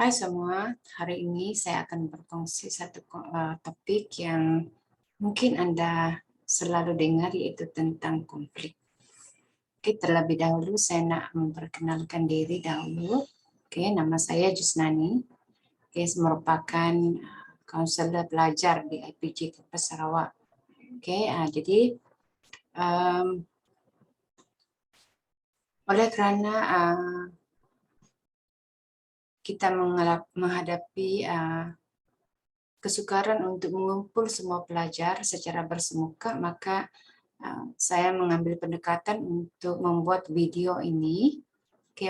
Hai semua, hari ini saya akan berkongsi satu topik yang mungkin Anda selalu dengar, yaitu tentang konflik. Oke, terlebih dahulu saya nak memperkenalkan diri dahulu. Oke, nama saya Jusnani. Oke, saya merupakan konselor pelajar di IPJ Kampus Sarawak. Oke, jadi um, oleh kerana kita menghadapi kesukaran untuk mengumpul semua pelajar secara bersemuka, maka saya mengambil pendekatan untuk membuat video ini,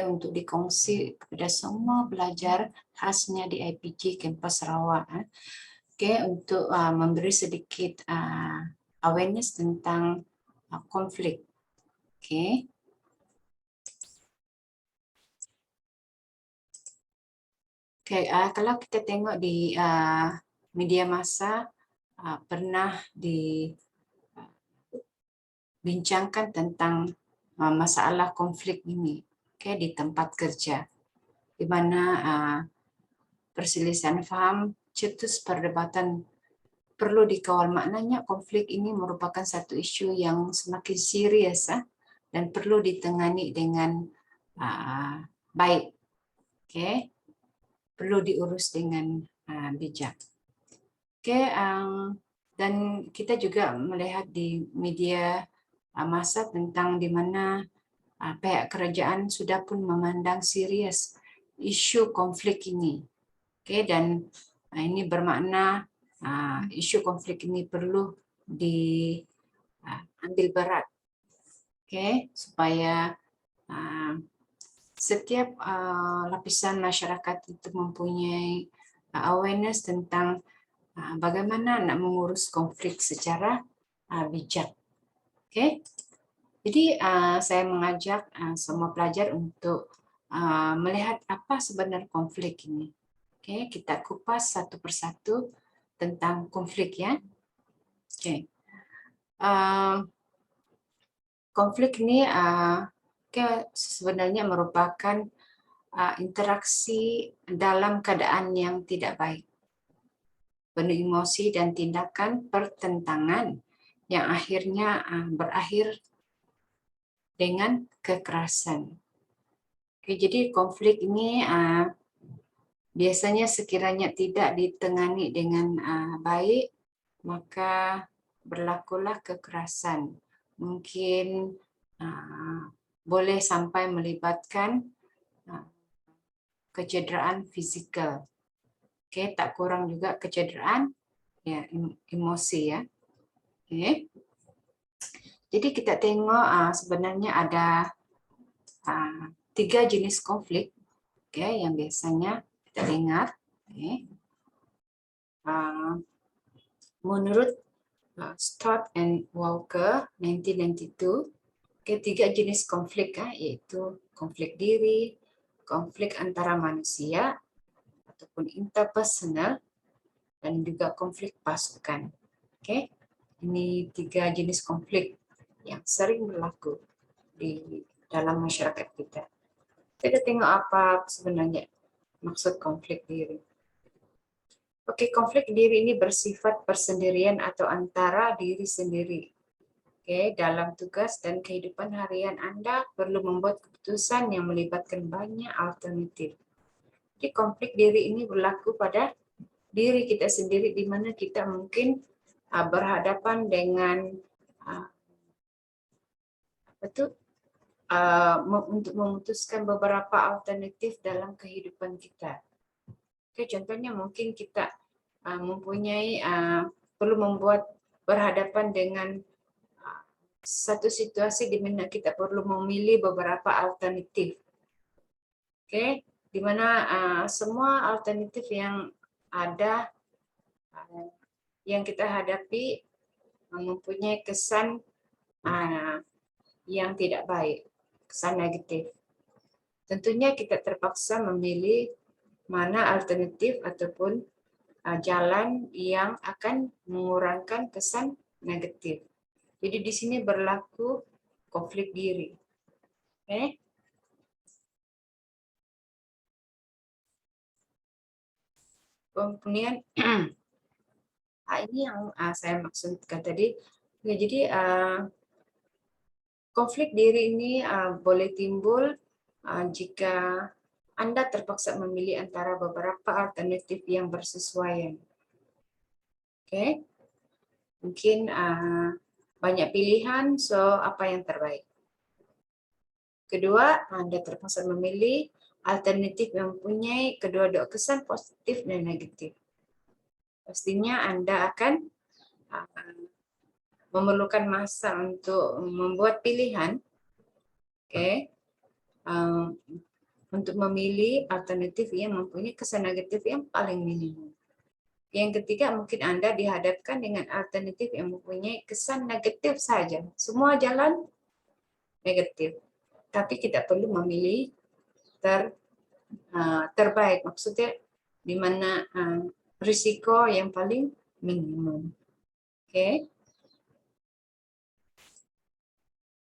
untuk dikongsi kepada semua pelajar khasnya di IPJ Kampus Sarawak, untuk memberi sedikit awareness tentang konflik. Kalau kita tengok di media massa, pernah dibincangkan tentang masalah konflik ini, di tempat kerja, di mana perselisihan faham, cetus perdebatan perlu dikawal. Maknanya konflik ini merupakan satu isu yang semakin serius dan perlu ditangani dengan baik. Perlu diurus dengan bijak. Dan kita juga melihat di media massa tentang di mana pihak kerajaan sudah pun memandang serius isu konflik ini. Dan ini bermakna isu konflik ini perlu diambil berat, supaya setiap lapisan masyarakat itu mempunyai awareness tentang bagaimana nak mengurus konflik secara bijak. Jadi saya mengajak semua pelajar untuk melihat apa sebenarnya konflik ini. Kita kupas satu persatu tentang konflik, ya. Konflik ini sebenarnya merupakan interaksi dalam keadaan yang tidak baik, penuh emosi dan tindakan pertentangan yang akhirnya berakhir dengan kekerasan. Jadi konflik ini biasanya sekiranya tidak ditangani dengan baik, maka berlakulah kekerasan. Mungkin boleh sampai melibatkan kecederaan fisikal. Tak kurang juga kecederaan emosi, ya. Jadi kita tengok sebenarnya ada 3 jenis konflik, yang biasanya kita dengar. Menurut Stott and Walker 1992, 3 jenis konflik, yaitu konflik diri, konflik antara manusia ataupun interpersonal, dan juga konflik pasukan. Ini 3 jenis konflik yang sering berlaku di dalam masyarakat kita. Kita tengok apa sebenarnya maksud konflik diri. Konflik diri ini bersifat persendirian atau antara diri sendiri. Dalam tugas dan kehidupan harian Anda perlu membuat keputusan yang melibatkan banyak alternatif. Jadi konflik diri ini berlaku pada diri kita sendiri, di mana kita mungkin berhadapan dengan untuk memutuskan beberapa alternatif dalam kehidupan kita. Contohnya mungkin kita mempunyai perlu berhadapan dengan satu situasi di mana kita perlu memilih beberapa alternatif. Di mana semua alternatif yang ada yang kita hadapi mempunyai kesan yang tidak baik, kesan negatif. Tentunya kita terpaksa memilih mana alternatif ataupun jalan yang akan mengurangkan kesan negatif. Jadi di sini berlaku konflik diri. kemudian ini yang saya maksudkan tadi. Ya, jadi konflik diri ini boleh timbul jika Anda terpaksa memilih antara beberapa alternatif yang bersesuaian. Oke, mungkin banyak pilihan, so apa yang terbaik? Kedua, Anda terpaksa memilih alternatif yang mempunyai kedua-dua kesan positif dan negatif. Pastinya Anda akan memerlukan masa untuk membuat pilihan, untuk memilih alternatif yang mempunyai kesan negatif yang paling minimum. Yang ketiga, mungkin Anda dihadapkan dengan alternatif yang mempunyai kesan negatif saja. Semua jalan negatif. Tapi kita perlu memilih terbaik, maksudnya di mana risiko yang paling minimum. Oke.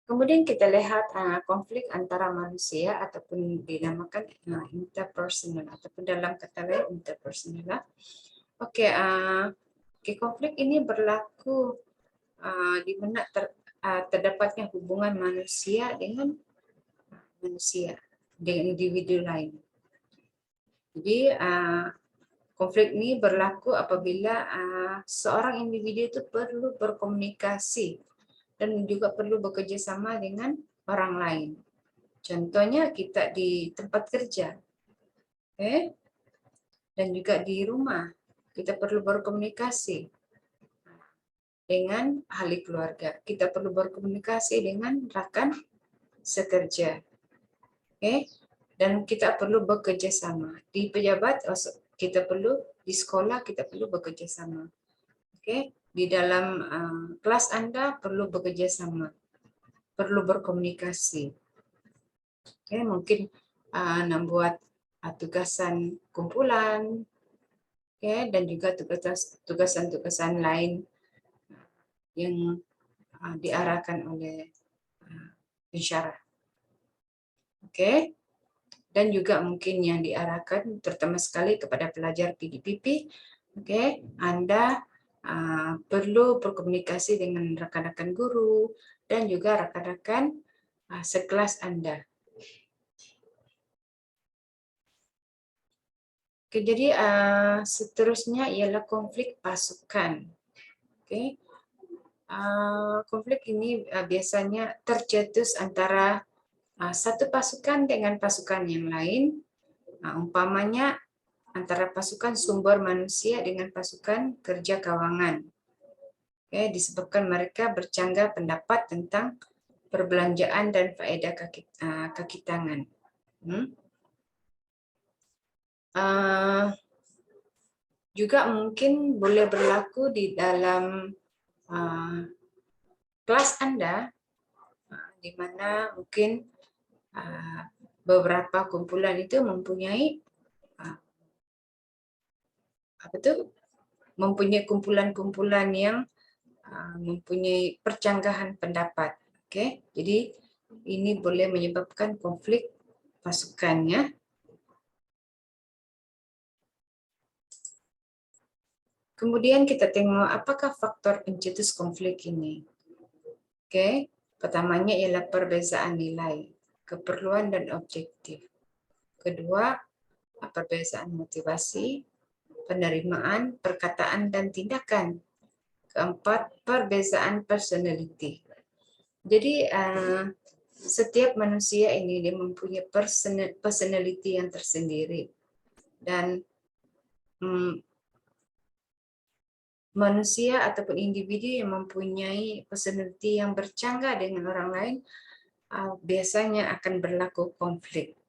Kemudian kita lihat konflik antara manusia ataupun dinamakan interpersonal ataupun dalam kata lain interpersonal. Oke, konflik ini berlaku di mana terdapatnya hubungan manusia dengan individu lain. Jadi konflik ini berlaku apabila seorang individu itu perlu berkomunikasi dan juga perlu bekerja sama dengan orang lain. Contohnya kita di tempat kerja, dan juga di rumah kita perlu berkomunikasi dengan ahli keluarga. Kita perlu berkomunikasi dengan rekan sekerja, dan kita perlu bekerja sama. Di pejabat kita perlu, di sekolah kita perlu bekerja sama. Di dalam kelas Anda perlu bekerja sama, perlu berkomunikasi. Mungkin membuat tugasan kumpulan, dan juga tugasan-tugasan lain yang diarahkan oleh pensyarah. Dan juga mungkin yang diarahkan terutama sekali kepada pelajar PDPP, Anda perlu berkomunikasi dengan rekan-rekan guru dan juga rekan-rekan sekelas Anda. Jadi seterusnya ialah konflik pasukan. Konflik ini biasanya tercetus antara satu pasukan dengan pasukan yang lain, umpamanya antara pasukan sumber manusia dengan pasukan kerja kawangan. Disebabkan mereka bercanggah pendapat tentang perbelanjaan dan faedah kaki tangan. Juga mungkin boleh berlaku di dalam kelas Anda, di mana mungkin beberapa kumpulan itu mempunyai mempunyai kumpulan-kumpulan yang mempunyai percanggahan pendapat. Jadi ini boleh menyebabkan konflik pasukannya. Kemudian kita tengok apakah faktor pencetus konflik ini. Pertamanya ialah perbezaan nilai, keperluan dan objektif. Kedua, perbezaan motivasi, penerimaan, perkataan dan tindakan. Keempat, perbezaan personality. Jadi setiap manusia ini dia mempunyai personality yang tersendiri, dan manusia ataupun individu yang mempunyai personality yang bercanggah dengan orang lain biasanya akan berlaku konflik.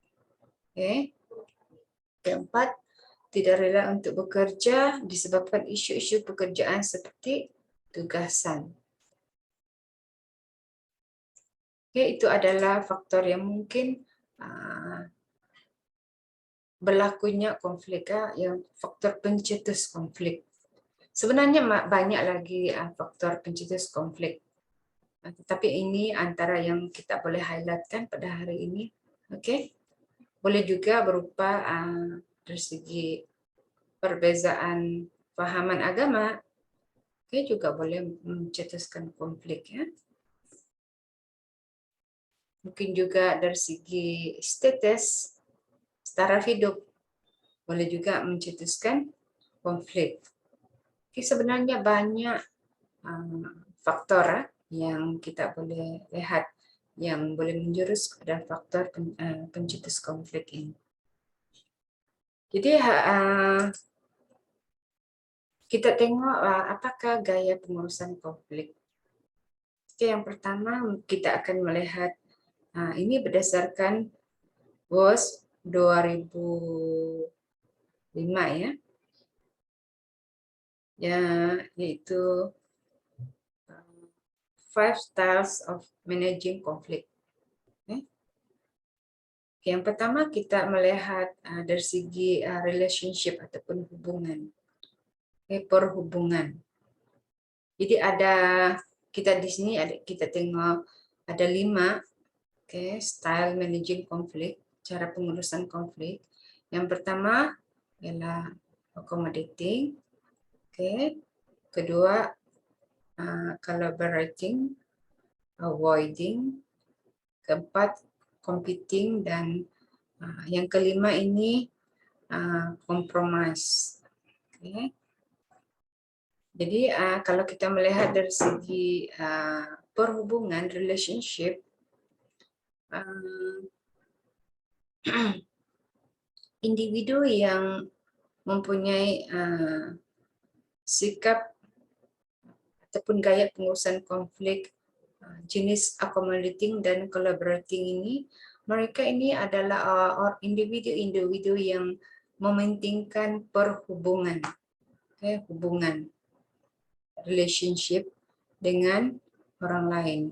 Keempat, tidak rela untuk bekerja disebabkan isu-isu pekerjaan seperti tugasan. Itu adalah faktor yang mungkin berlakunya konflik, yang faktor pencetus konflik. Sebenarnya banyak lagi faktor pencetus konflik, tetapi ini antara yang kita boleh highlightkan pada hari ini. Boleh juga berupa dari segi perbezaan pahaman agama, juga boleh mencetuskan konflik ya. Mungkin juga dari segi status, taraf hidup, boleh juga mencetuskan konflik. Sebenarnya banyak faktor yang kita boleh lihat yang boleh menjurus pada faktor pencetus konflik ini. Jadi kita tengok apakah gaya pengurusan konflik. Yang pertama kita akan melihat ini berdasarkan WOS 2005 ya, yaitu 5 styles of managing conflict. Yang pertama kita melihat dari segi relationship ataupun hubungan. Perhubungan. Jadi ada kita di sini kita tengok ada 5 style managing conflict, cara pengurusan konflik. Yang pertama ialah accommodating. Kedua collaborating, avoiding. Keempat competing, dan yang kelima ini compromise. Jadi kalau kita melihat dari segi perhubungan, relationship, individu yang mempunyai sikap ataupun gaya pengurusan konflik jenis accommodating dan collaborating ini, mereka ini adalah individu-individu yang mementingkan perhubungan, hubungan, relationship dengan orang lain.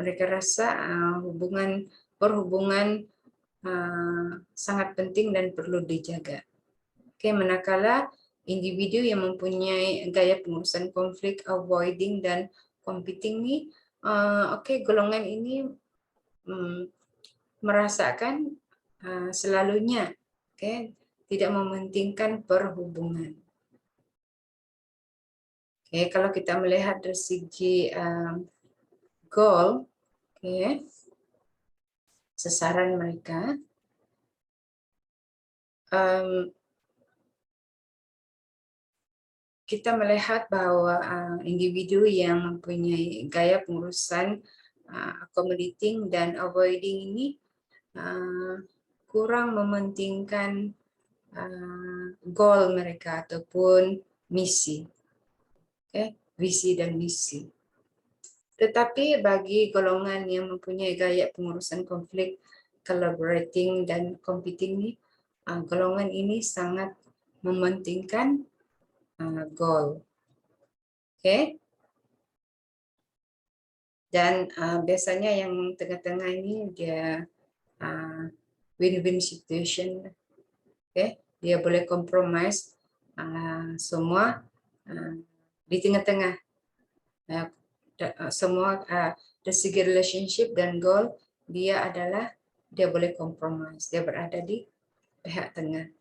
Mereka rasa perhubungan sangat penting dan perlu dijaga. Manakala individu yang mempunyai gaya pengurusan konflik avoiding dan competing ini, golongan ini merasakan selalunya tidak mementingkan perhubungan. Kalau kita melihat dari segi goal, sasaran mereka, kita melihat bahwa individu yang mempunyai gaya pengurusan accommodating dan avoiding ini kurang mementingkan goal mereka ataupun misi, visi dan misi. Tetapi bagi golongan yang mempunyai gaya pengurusan konflik collaborating dan competing ini, golongan ini sangat mementingkan goal. Dan biasanya yang tengah-tengah ini dia win-win situation. Dia boleh compromise semua di tengah-tengah. Semua dari segi relationship dan goal dia boleh compromise. Dia berada di pihak tengah.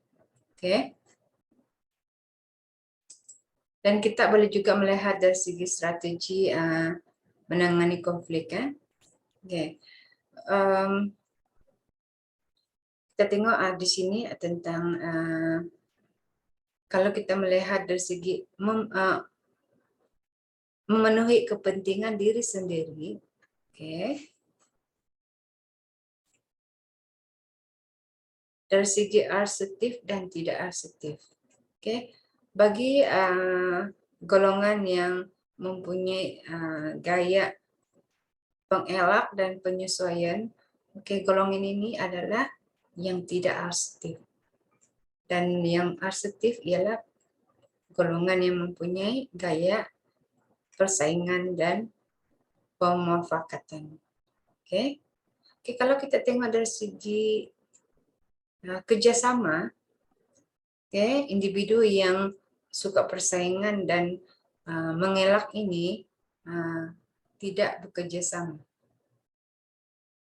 Dan kita boleh juga melihat dari segi strategi menangani konflik. Kita tengok di sini tentang kalau kita melihat dari segi memenuhi kepentingan diri sendiri, dari segi asertif dan tidak asertif. Bagi golongan yang mempunyai gaya pengelak dan penyesuaian, golongan ini adalah yang tidak asertif. Dan yang asertif ialah golongan yang mempunyai gaya persaingan dan pemufakatan. Kalau kita tengok dari segi kerjasama, individu yang suka persaingan dan mengelak ini tidak bekerja sama,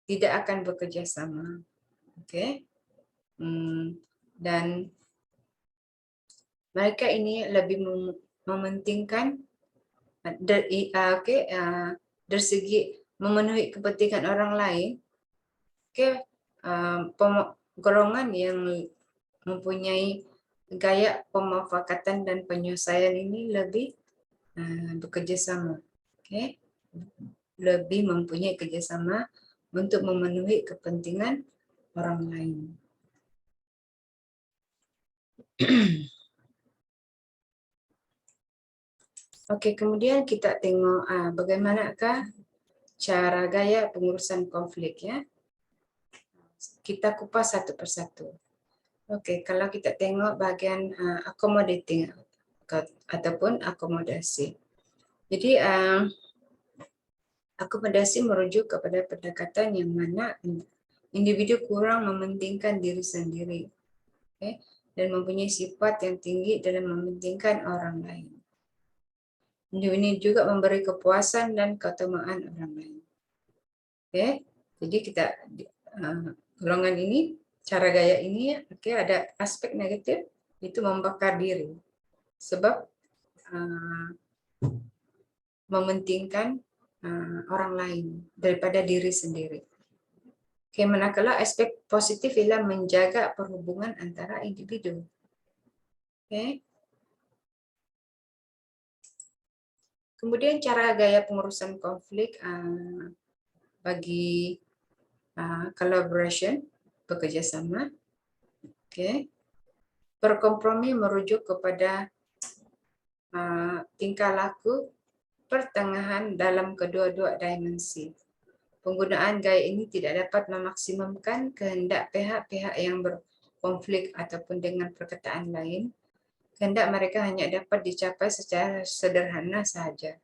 tidak akan bekerja sama. Dan Mereka ini lebih mementingkan dari segi memenuhi kepentingan orang lain. Golongan yang mempunyai gaya pemufakatan dan penyelesaian ini lebih bekerja sama, lebih mempunyai kerjasama untuk memenuhi kepentingan orang lain. Oke, kemudian kita tengok bagaimanakah cara gaya pengurusan konflik ya. Kita kupas satu persatu. Oke, kalau kita tengok bagian accommodating ataupun akomodasi. Jadi akomodasi merujuk kepada pendekatan yang mana individu kurang mementingkan diri sendiri, dan mempunyai sifat yang tinggi dalam mementingkan orang lain. Ini juga memberi kepuasan dan keutamaan orang lain. Jadi kita golongan ini, cara gaya ini, ada aspek negatif, itu membakar diri, sebab mementingkan orang lain daripada diri sendiri. Manakala aspek positif ialah menjaga perhubungan antara individu. Kemudian cara gaya pengurusan konflik bagi collaboration, bekerja sama. Berkompromi merujuk kepada tingkah laku pertengahan dalam kedua-dua dimensi. Penggunaan gaya ini tidak dapat memaksimumkan kehendak pihak-pihak yang berkonflik ataupun dengan perkataan lain. Kehendak mereka hanya dapat dicapai secara sederhana sahaja.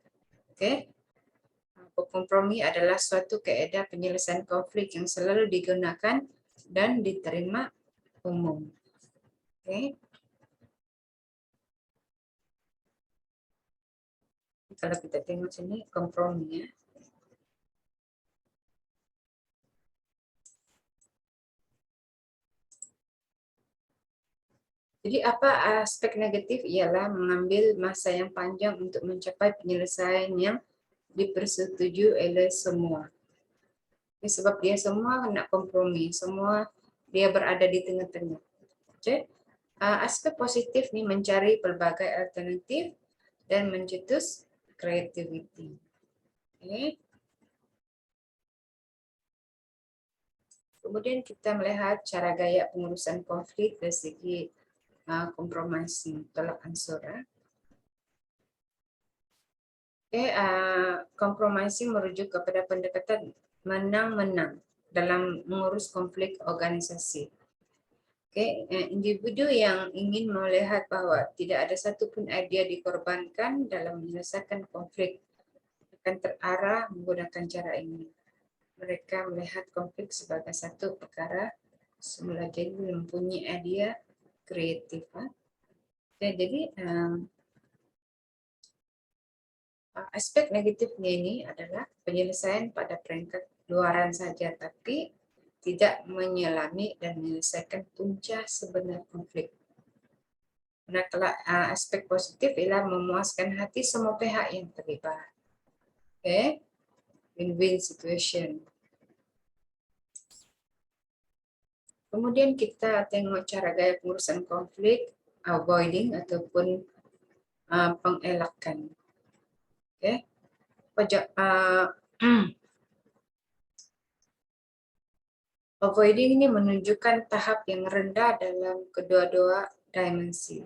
Kompromi adalah suatu kaedah penyelesaian konflik yang selalu digunakan dan diterima umum. Kalau kita tengok sini kompromi ya. Jadi apa aspek negatif ialah mengambil masa yang panjang untuk mencapai penyelesaian yang dipersetujui oleh semua. Sebab dia semua nak kompromi, semua dia berada di tengah-tengah. Aspek positif nih mencari pelbagai alternatif dan mencetus creativity. Kemudian kita melihat cara gaya pengurusan konflik dari segi kompromi tolak ansur. Kompromi merujuk kepada pendekatan menang-menang dalam mengurus konflik organisasi. Individu yang ingin melihat bahwa tidak ada satupun idea dikorbankan dalam menyelesaikan konflik akan terarah menggunakan cara ini. Mereka melihat konflik sebagai satu perkara semula jadi mempunyai idea kreatif. Jadi aspek negatifnya ini adalah penyelesaian pada peringkat luaran saja, tapi tidak menyelami dan menyelesaikan punca sebenar konflik. Manakala aspek positif ialah memuaskan hati semua pihak yang terlibat. Win-win situation. Kemudian kita tengok cara gaya pengurusan konflik, avoiding ataupun pengelakan. Avoiding ini menunjukkan tahap yang rendah dalam kedua-dua dimensi.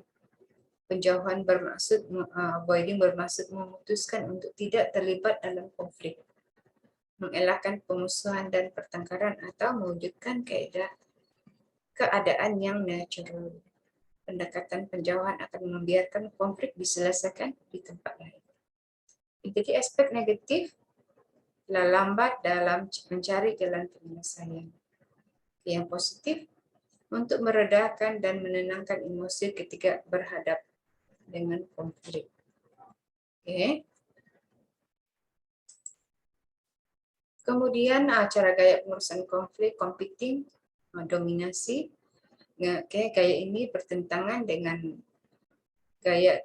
Penjauhan bermaksud avoiding bermaksud memutuskan untuk tidak terlibat dalam konflik, mengelakkan pemusuhan dan pertengkaran atau mewujudkan keadaan yang natural. Pendekatan penjauhan akan membiarkan konflik diselesaikan di tempat lain. Jadi aspek negatif lambat dalam mencari jalan penyelesaian. Yang positif untuk meredakan dan menenangkan emosi ketika berhadap dengan konflik. Kemudian cara gaya pengurusan konflik, competing, dominasi. Gaya ini bertentangan dengan gaya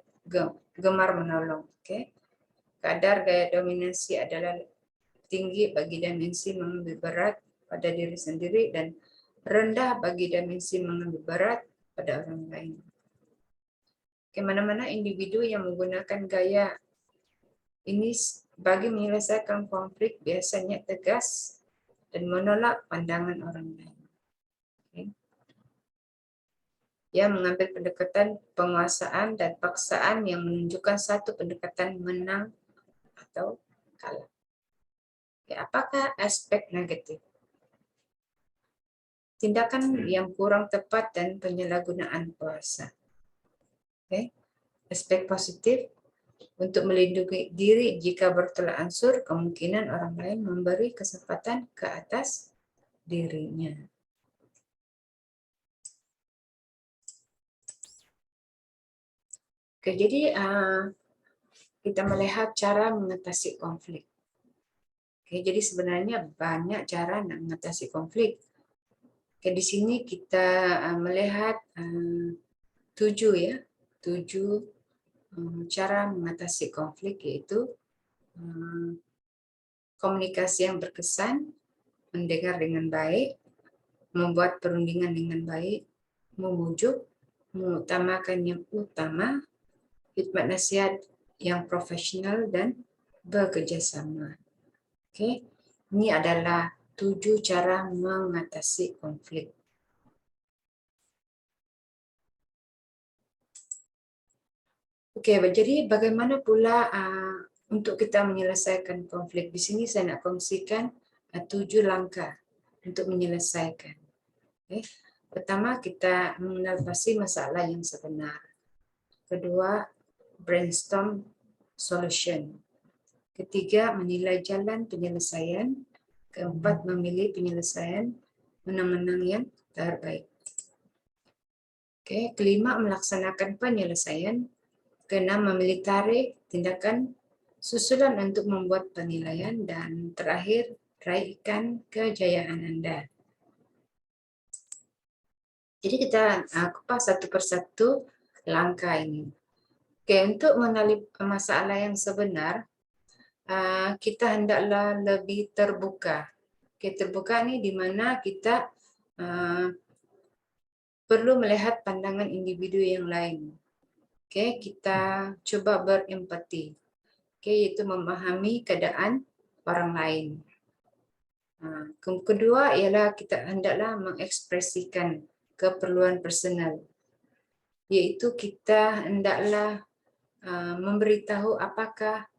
gemar menolong. Oke. Kadar gaya dominasi adalah tinggi bagi dimensi mengambil berat pada diri sendiri dan rendah bagi dimensi mengambil berat pada orang lain. Kemana-mana individu yang menggunakan gaya ini bagi menyelesaikan konflik biasanya tegas dan menolak pandangan orang lain. Okay. Ia mengambil pendekatan penguasaan dan paksaan yang menunjukkan satu pendekatan menang atau kalah. Okay. Apakah aspek negatif? Tindakan yang kurang tepat dan penyalahgunaan kuasa. Okay. Aspek positif, untuk melindungi diri jika bertolak ansur, kemungkinan orang lain memberi kesempatan ke atas dirinya. Oke, jadi kita melihat cara mengatasi konflik. Oke, jadi sebenarnya banyak cara mengatasi konflik. Oke, di sini kita melihat 7 cara mengatasi konflik, yaitu komunikasi yang berkesan, mendengar dengan baik, membuat perundingan dengan baik, memujuk, mengutamakan yang utama, khidmat nasihat yang profesional, dan bekerjasama. Oke, ini adalah 7 cara mengatasi konflik. Oke, jadi bagaimana pula untuk kita menyelesaikan konflik? Di sini saya nak kongsikan 7 langkah untuk menyelesaikan. Okay. Pertama, kita mengenal pasti masalah yang sebenar. Kedua, brainstorm solution. Ketiga, menilai jalan penyelesaian. Keempat, memilih penyelesaian menang-menang yang terbaik. Oke, kelima, melaksanakan penyelesaian. Keenam, memilih tarikh tindakan susulan untuk membuat penilaian. Dan terakhir, raihkan kejayaan Anda. Jadi kita kupas satu persatu langkah ini. Oke, untuk mengenali masalah yang sebenar, kita hendaklah lebih terbuka. Oke, terbuka ini di mana kita perlu melihat pandangan individu yang lain. Oke, kita coba berempati. Oke, yaitu memahami keadaan orang lain. Kedua ialah kita hendaklah mengekspresikan keperluan personal, yaitu kita hendaklah memberitahu apakah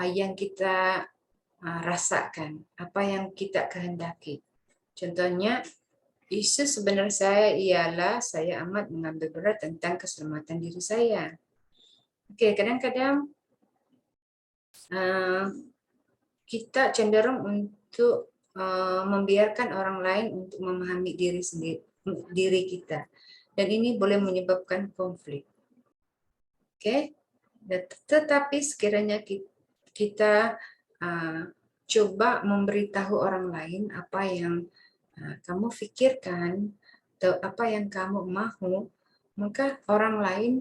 yang kita rasakan, apa yang kita kehendaki. Contohnya, isu sebenarnya saya ialah saya amat mengambil berat tentang keselamatan diri saya. Oke, kadang-kadang kita cenderung untuk membiarkan orang lain untuk memahami diri kita, dan ini boleh menyebabkan konflik. Oke, tetapi sekiranya kita coba memberitahu orang lain apa yang kamu pikirkan atau apa yang kamu mahu, maka orang lain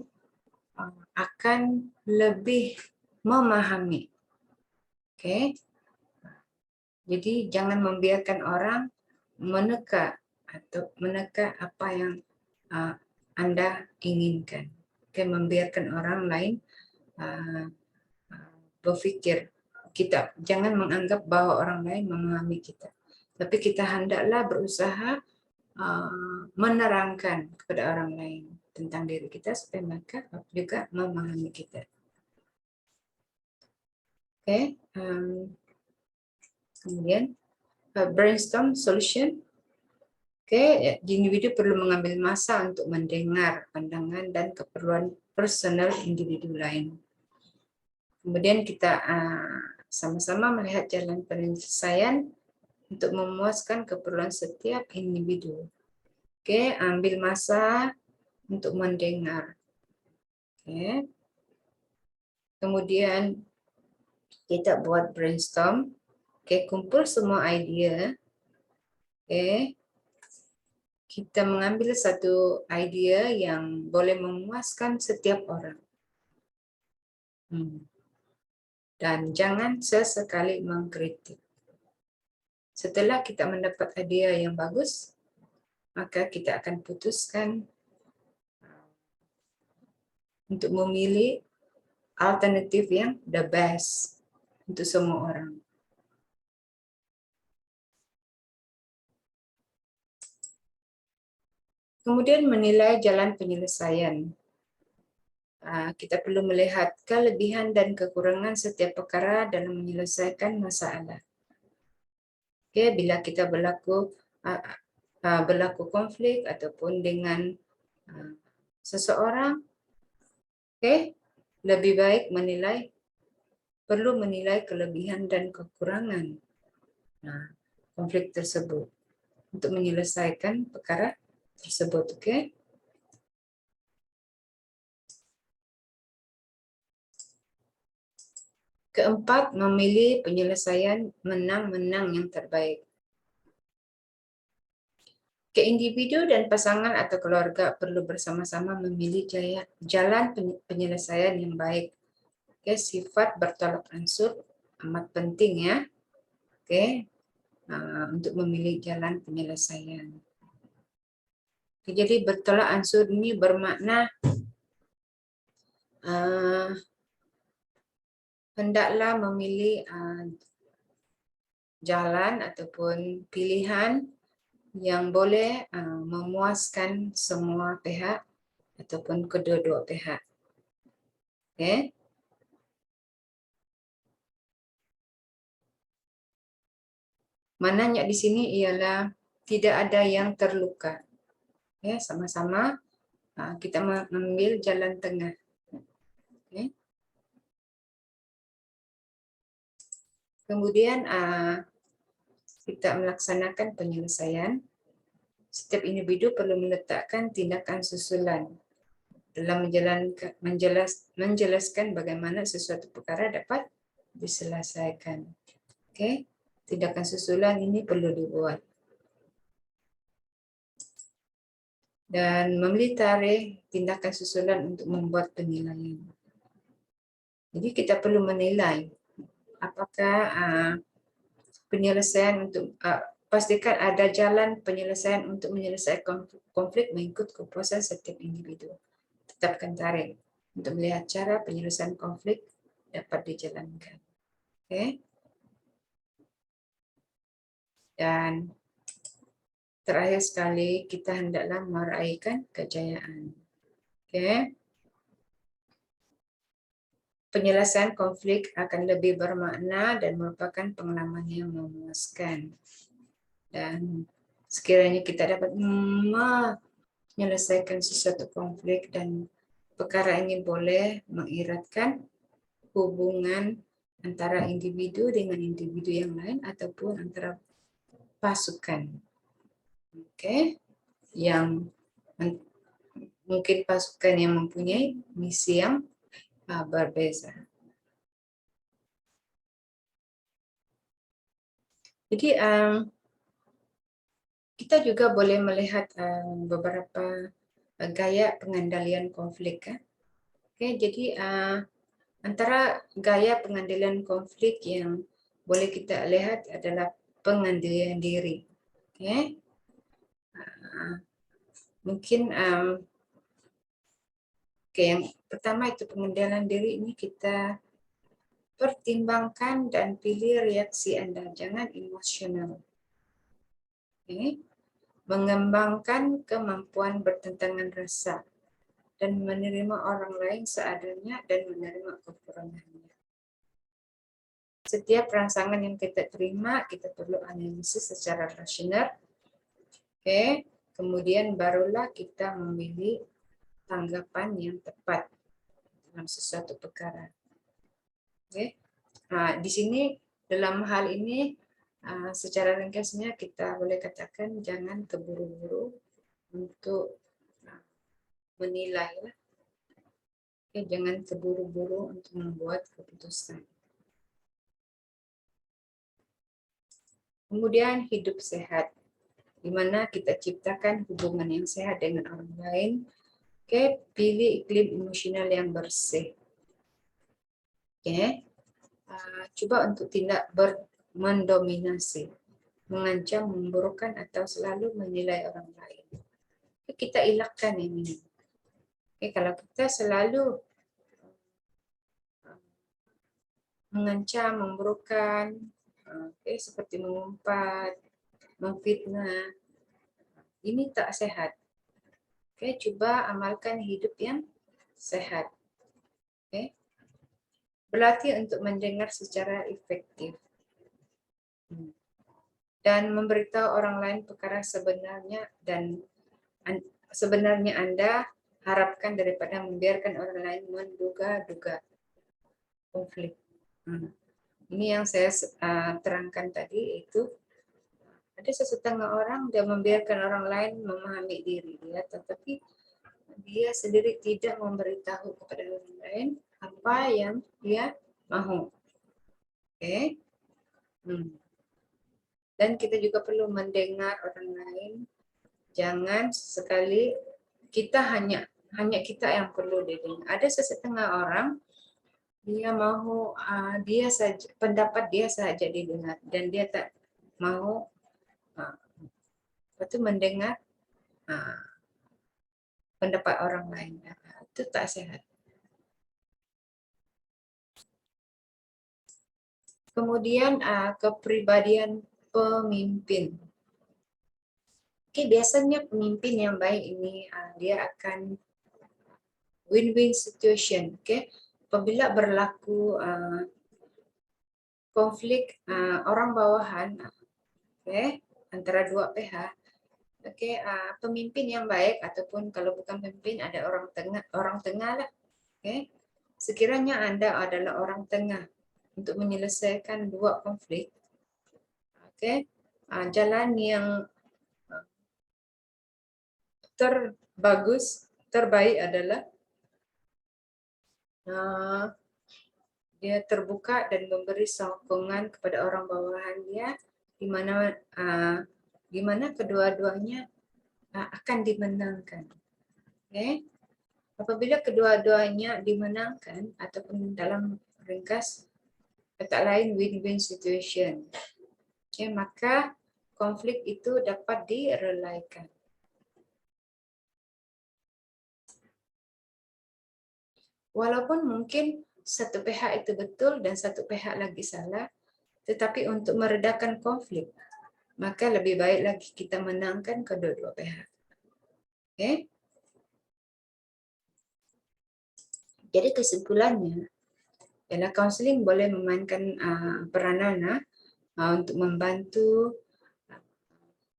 akan lebih memahami. Oke, jadi jangan membiarkan orang meneka apa yang Anda inginkan. Oke, membiarkan orang lain berpikir. Kita jangan menganggap bahwa orang lain memahami kita, tapi kita hendaklah berusaha menerangkan kepada orang lain tentang diri kita supaya mereka juga memahami kita. Oke, kemudian brainstorm solution. Oke, individu perlu mengambil masa untuk mendengar pandangan dan keperluan personal individu lain. Kemudian kita sama-sama melihat jalan penyelesaian untuk memuaskan keperluan setiap individu. Oke, ambil masa untuk mendengar. Oke. Kemudian kita buat brainstorm. Oke, kumpul semua idea. Oke. Kita mengambil satu idea yang boleh memuaskan setiap orang. Dan jangan sesekali mengkritik. Setelah kita mendapat hadiah yang bagus, maka kita akan putuskan untuk memilih alternatif yang the best untuk semua orang. Kemudian menilai jalan penyelesaian. Kita perlu melihat kelebihan dan kekurangan setiap perkara dalam menyelesaikan masalah. Oke, bila kita berlaku konflik ataupun dengan seseorang, oke, lebih baik perlu menilai kelebihan dan kekurangan konflik tersebut untuk menyelesaikan perkara tersebut, oke? Keempat, memilih penyelesaian menang-menang yang terbaik. Individu dan pasangan atau keluarga perlu bersama-sama memilih jalan penyelesaian yang baik. Oke, sifat bertolak ansur amat penting ya. Oke, untuk memilih jalan penyelesaian. Jadi bertolak ansur ini bermakna hendaklah memilih jalan ataupun pilihan yang boleh memuaskan semua pihak ataupun kedua-dua pihak. Oke. Mananya di sini ialah tidak ada yang terluka. Ya, sama-sama kita mengambil jalan tengah. Oke. Kemudian kita melaksanakan penyelesaian. Setiap individu perlu meletakkan tindakan susulan dalam menjelaskan bagaimana sesuatu perkara dapat diselesaikan. Oke, tindakan susulan ini perlu dibuat. Dan memilih tarikh tindakan susulan untuk membuat penilaian. Jadi kita perlu menilai apakah penyelesaian untuk pastikan ada jalan penyelesaian untuk menyelesaikan konflik mengikut kepuasan setiap individu. Tetapkan tarikh untuk melihat cara penyelesaian konflik dapat dijalankan. Oke. Dan terakhir sekali kita hendaklah meraihkan kejayaan. Oke. Penyelesaian konflik akan lebih bermakna dan merupakan pengalaman yang memuaskan. Dan sekiranya kita dapat menyelesaikan sesuatu konflik dan perkara ini boleh mengeratkan hubungan antara individu dengan individu yang lain ataupun antara pasukan. Oke. Yang mungkin pasukan yang mempunyai misi yang berbeza. Jadi kita juga boleh melihat beberapa gaya pengendalian konflik. Oke, jadi antara gaya pengendalian konflik yang boleh kita lihat adalah pengendalian diri. Oke, mungkin yang pertama itu pengendalian diri ini kita pertimbangkan dan pilih reaksi Anda, jangan emosional. Okay. Mengembangkan kemampuan bertentangan rasa dan menerima orang lain seadanya dan menerima kekurangannya. Setiap rangsangan yang kita terima, kita perlu analisis secara rasional. Oke. Kemudian barulah kita memilih tanggapan yang tepat dalam sesuatu perkara. Oke. Nah, di sini dalam hal ini secara ringkasnya kita boleh katakan jangan terburu-buru untuk menilai. Oke, jangan terburu-buru untuk membuat keputusan. Kemudian hidup sehat, di mana kita ciptakan hubungan yang sehat dengan orang lain. Oke, pilih iklim emosional yang bersih. Oke. Coba untuk tidak mendominasi, mengancam, memburukkan, atau selalu menilai orang lain. Kita elakkan ini. Oke, kalau kita selalu mengancam, memburukkan, seperti mengumpat, memfitnah, ini tak sehat. Oke, coba amalkan hidup yang sehat. Oke, berlatih untuk mendengar secara efektif dan memberitahu orang lain perkara sebenarnya Anda harapkan daripada membiarkan orang lain menduga-duga konflik. Ini yang saya terangkan tadi, itu ada sesetengah orang dia membiarkan orang lain memahami diri dia, tetapi dia sendiri tidak memberitahu kepada orang lain apa yang dia mahu. Oke. Dan kita juga perlu mendengar orang lain. Jangan sekali kita hanya kita yang perlu didengar. Ada sesetengah orang dia mahu dia saja, pendapat dia saja didengar, dan dia tak mau mendengar pendapat orang lain. Itu tak sehat. Kemudian kepribadian pemimpin. Oke, biasanya pemimpin yang baik ini dia akan win-win situation. Oke, apabila berlaku konflik orang bawahan, antara dua pihak, pemimpin yang baik, ataupun kalau bukan pemimpin ada orang tengah lah. Sekiranya Anda adalah orang tengah untuk menyelesaikan dua konflik, jalan yang terbaik adalah dia terbuka dan memberi sokongan kepada orang bawahan dia, di mana kedua-duanya akan dimenangkan. Apabila kedua-duanya dimenangkan, ataupun dalam ringkas kata lain win-win situation, maka konflik itu dapat direlaikan. Walaupun mungkin satu pihak itu betul dan satu pihak lagi salah, tetapi untuk meredakan konflik, maka lebih baik lagi kita menangkan kedua-dua pihak. Jadi kesimpulannya, konseling boleh memainkan peranan untuk membantu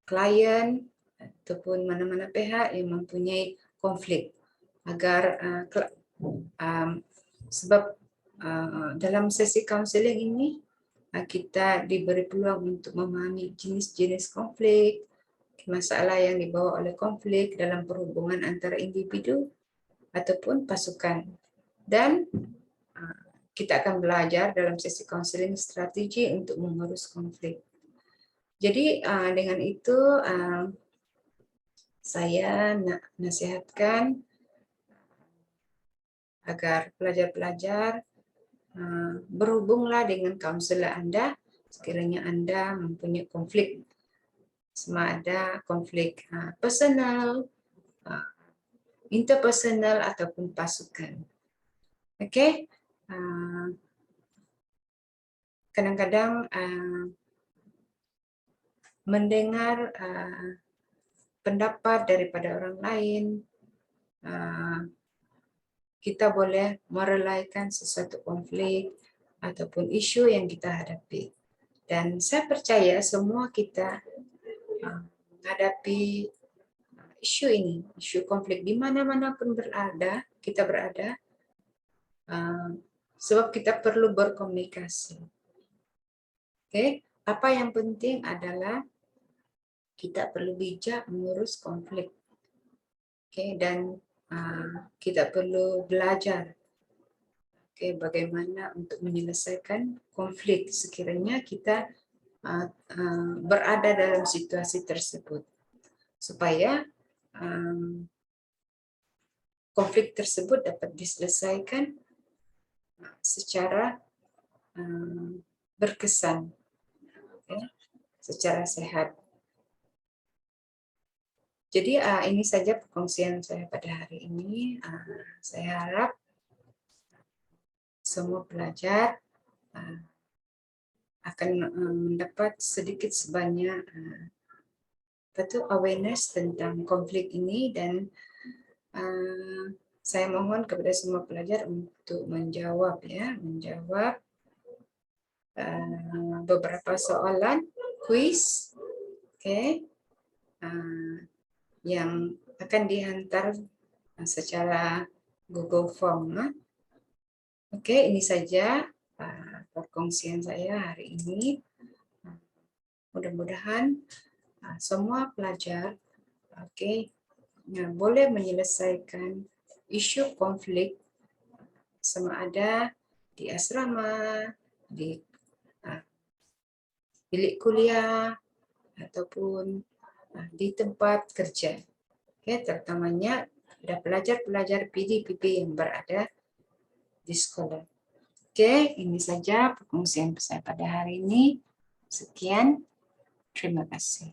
klien ataupun mana-mana pihak yang mempunyai konflik, agar sebab dalam sesi konseling ini kita diberi peluang untuk memahami jenis-jenis konflik, masalah yang dibawa oleh konflik dalam perhubungan antara individu ataupun pasukan, dan kita akan belajar dalam sesi konseling strategi untuk mengurus konflik. Jadi dengan itu saya nasihatkan agar pelajar-pelajar berhubunglah dengan konselor Anda sekiranya Anda mempunyai konflik, sama ada konflik personal, interpersonal, ataupun pasukan. Kadang-kadang mendengar pendapat daripada orang lain, kita boleh merelaikan sesuatu konflik ataupun isu yang kita hadapi. Dan saya percaya semua kita menghadapi isu ini, isu konflik di mana-mana pun kita berada, sebab kita perlu berkomunikasi. Apa yang penting adalah kita perlu bijak mengurus konflik. Dan kita perlu belajar bagaimana untuk menyelesaikan konflik sekiranya kita berada dalam situasi tersebut, supaya konflik tersebut dapat diselesaikan secara berkesan, secara sehat. Jadi ini saja perkongsian saya pada hari ini. Saya harap semua pelajar akan mendapat sedikit sebanyak awareness tentang konflik ini, dan saya mohon kepada semua pelajar untuk menjawab beberapa soalan kuis, yang akan dihantar secara Google Form. Ini saja perkongsian saya hari ini. Mudah-mudahan semua pelajar boleh menyelesaikan isu konflik, sama ada di asrama, di bilik kuliah, ataupun di tempat kerja. Terutamanya ada pelajar-pelajar PDPP yang berada di sekolah. Ini saja perkongsian saya pada hari ini. Sekian, terima kasih.